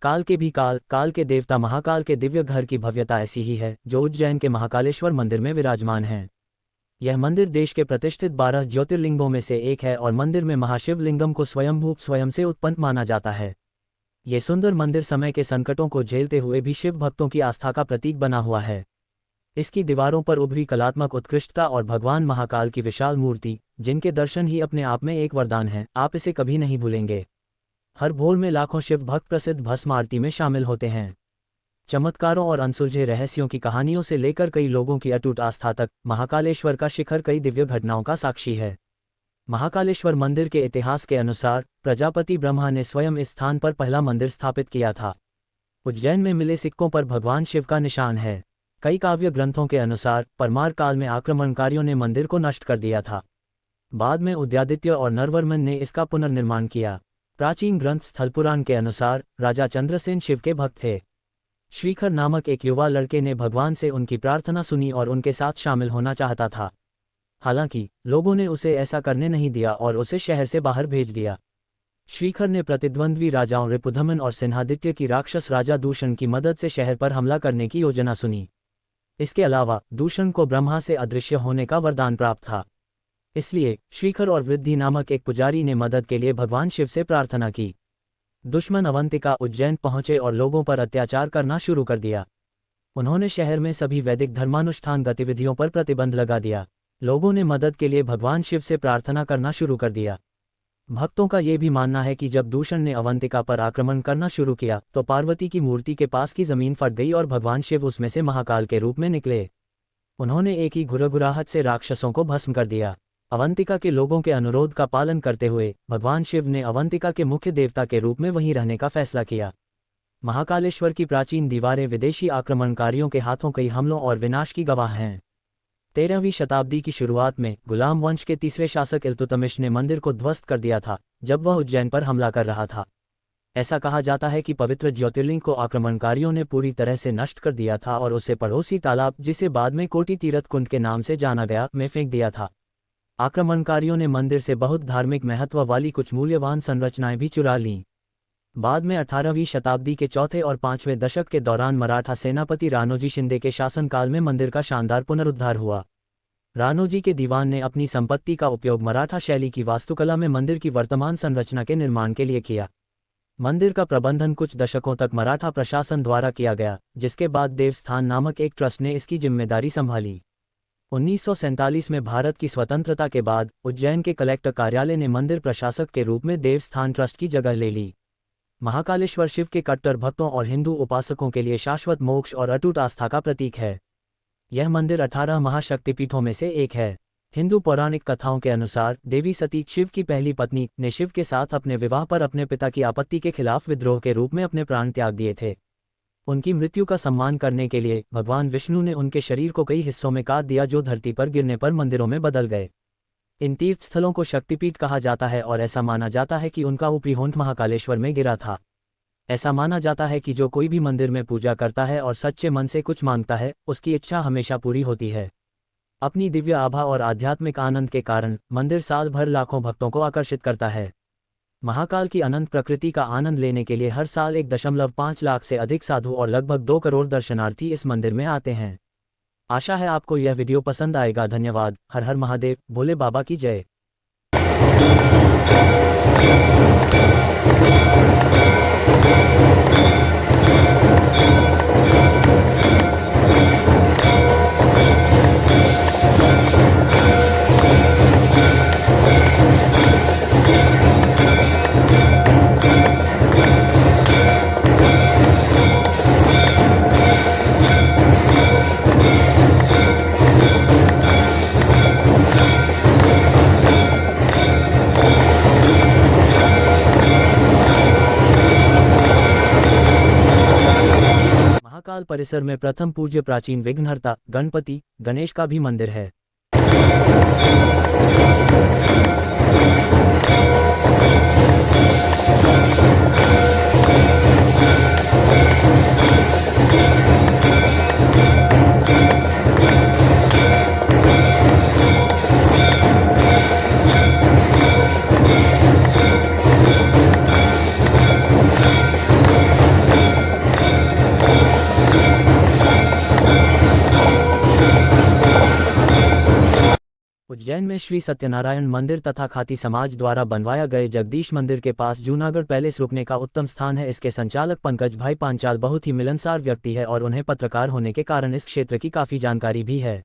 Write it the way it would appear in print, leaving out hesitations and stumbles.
काल के भी काल, काल के देवता महाकाल के दिव्य घर की भव्यता ऐसी ही है जो उज्जैन के महाकालेश्वर मंदिर में विराजमान है। यह मंदिर देश के प्रतिष्ठित 12 ज्योतिर्लिंगों में से एक है और मंदिर में महाशिव लिंगम को स्वयं से उत्पन्न माना जाता है। ये सुंदर मंदिर समय के संकटों को झेलते हुए भी शिव भक्तों की आस्था का प्रतीक बना हुआ है। इसकी दीवारों पर उभरी कलात्मक उत्कृष्टता और भगवान महाकाल की विशाल मूर्ति, जिनके दर्शन ही अपने आप में एक वरदान है, आप इसे कभी नहीं भूलेंगे। हर भोर में लाखों शिव भक्त प्रसिद्ध भस्म आरती में शामिल होते हैं। चमत्कारों और अनसुलझे रहस्यों की कहानियों से लेकर कई लोगों की अटूट आस्था तक, महाकालेश्वर का शिखर कई दिव्य घटनाओं का साक्षी है। महाकालेश्वर मंदिर के इतिहास के अनुसार प्रजापति ब्रह्मा ने स्वयं इस स्थान पर पहला मंदिर स्थापित किया था। उज्जैन में मिले सिक्कों पर भगवान शिव का निशान है। कई काव्य ग्रंथों के अनुसार परमार काल में आक्रमणकारियों ने मंदिर को नष्ट कर दिया था। बाद में उदयादित्य और नरवर्मन ने इसका पुनर्निर्माण किया। प्राचीन ग्रंथ स्थलपुराण के अनुसार राजा चंद्रसेन शिव के भक्त थे। श्रीखर नामक एक युवा लड़के ने भगवान से उनकी प्रार्थना सुनी और उनके साथ शामिल होना चाहता था। हालांकि लोगों ने उसे ऐसा करने नहीं दिया और उसे शहर से बाहर भेज दिया। श्रीखर ने प्रतिद्वंद्वी राजाओं रिपुदमन और सिंहादित्य की राक्षस राजा दूषण की मदद से शहर पर हमला करने की योजना सुनी। इसके अलावा दूषण को ब्रह्मा से अदृश्य होने का वरदान प्राप्त था। इसलिए श्रीखर और वृद्धि नामक एक पुजारी ने मदद के लिए भगवान शिव से प्रार्थना की। दुश्मन अवंतिका उज्जैन पहुंचे और लोगों पर अत्याचार करना शुरू कर दिया। उन्होंने शहर में सभी वैदिक धर्मानुष्ठान गतिविधियों पर प्रतिबंध लगा दिया। लोगों ने मदद के लिए भगवान शिव से प्रार्थना करना शुरू कर दिया। भक्तों का ये भी मानना है कि जब दूषण ने अवंतिका पर आक्रमण करना शुरू किया तो पार्वती की मूर्ति के पास की जमीन फट गई और भगवान शिव उसमें से महाकाल के रूप में निकले। उन्होंने एक ही घुरघुराहट से राक्षसों को भस्म कर दिया। अवंतिका के लोगों के अनुरोध का पालन करते हुए भगवान शिव ने अवंतिका के मुख्य देवता के रूप में वहीं रहने का फैसला किया। महाकालेश्वर की प्राचीन दीवारें विदेशी आक्रमणकारियों के हाथों कई हमलों और विनाश की गवाह हैं। 13वीं शताब्दी की शुरुआत में गुलाम वंश के तीसरे शासक इल्तुतमिश ने मंदिर को ध्वस्त कर दिया था जब वह उज्जैन पर हमला कर रहा था। ऐसा कहा जाता है कि पवित्र ज्योतिर्लिंग को आक्रमणकारियों ने पूरी तरह से नष्ट कर दिया था और उसे पड़ोसी तालाब, जिसे बाद में कोटि तीर्थ कुंड के नाम से जाना गया, में फेंक दिया था। आक्रमणकारियों ने मंदिर से बहुत धार्मिक महत्व वाली कुछ मूल्यवान संरचनाएं भी चुरा लीं। बाद में 18वीं शताब्दी के चौथे और 5वें दशक के दौरान मराठा सेनापति राणोजी शिंदे के शासनकाल में मंदिर का शानदार पुनरुद्धार हुआ। राणोजी के दीवान ने अपनी संपत्ति का उपयोग मराठा शैली की वास्तुकला में मंदिर की वर्तमान संरचना के निर्माण के लिए किया। मंदिर का प्रबंधन कुछ दशकों तक मराठा प्रशासन द्वारा किया गया, जिसके बाद देवस्थान नामक एक ट्रस्ट ने इसकी जिम्मेदारी संभाली। 1947 में भारत की स्वतंत्रता के बाद उज्जैन के कलेक्टर कार्यालय ने मंदिर प्रशासक के रूप में देवस्थान ट्रस्ट की जगह ले ली। महाकालेश्वर शिव के कट्टर भक्तों और हिंदू उपासकों के लिए शाश्वत मोक्ष और अटूट आस्था का प्रतीक है। यह मंदिर 18 महाशक्तिपीठों में से एक है। हिंदू पौराणिक कथाओं के अनुसार देवी सती, शिव की पहली पत्नी, ने शिव के साथ अपने विवाह पर अपने पिता की आपत्ति के खिलाफ विद्रोह के रूप में अपने प्राण त्याग दिए थे। उनकी मृत्यु का सम्मान करने के लिए भगवान विष्णु ने उनके शरीर को कई हिस्सों में काट दिया, जो धरती पर गिरने पर मंदिरों में बदल गए। इन तीर्थस्थलों को शक्तिपीठ कहा जाता है और ऐसा माना जाता है कि उनका ऊपरी होंठ महाकालेश्वर में गिरा था। ऐसा माना जाता है कि जो कोई भी मंदिर में पूजा करता है और सच्चे मन से कुछ मांगता है, उसकी इच्छा हमेशा पूरी होती है। अपनी दिव्य आभा और आध्यात्मिक आनंद के कारण मंदिर साल भर लाखों भक्तों को आकर्षित करता है। महाकाल की अनंत प्रकृति का आनंद लेने के लिए हर साल 1.5 लाख से अधिक साधु और लगभग 2 करोड़ दर्शनार्थी इस मंदिर में आते हैं। आशा है आपको यह वीडियो पसंद आएगा। धन्यवाद। हर हर महादेव। भोले बाबा की जय। महाकाल परिसर में प्रथम पूज्य प्राचीन विघ्नहर्ता गणपति गणेश का भी मंदिर है। उज्जैन में श्री सत्यनारायण मंदिर तथा खाती समाज द्वारा बनवाया गए जगदीश मंदिर के पास जूनागढ़ पैलेस रुकने का उत्तम स्थान है। इसके संचालक पंकज भाई पांचाल बहुत ही मिलनसार व्यक्ति है और उन्हें पत्रकार होने के कारण इस क्षेत्र की काफ़ी जानकारी भी है।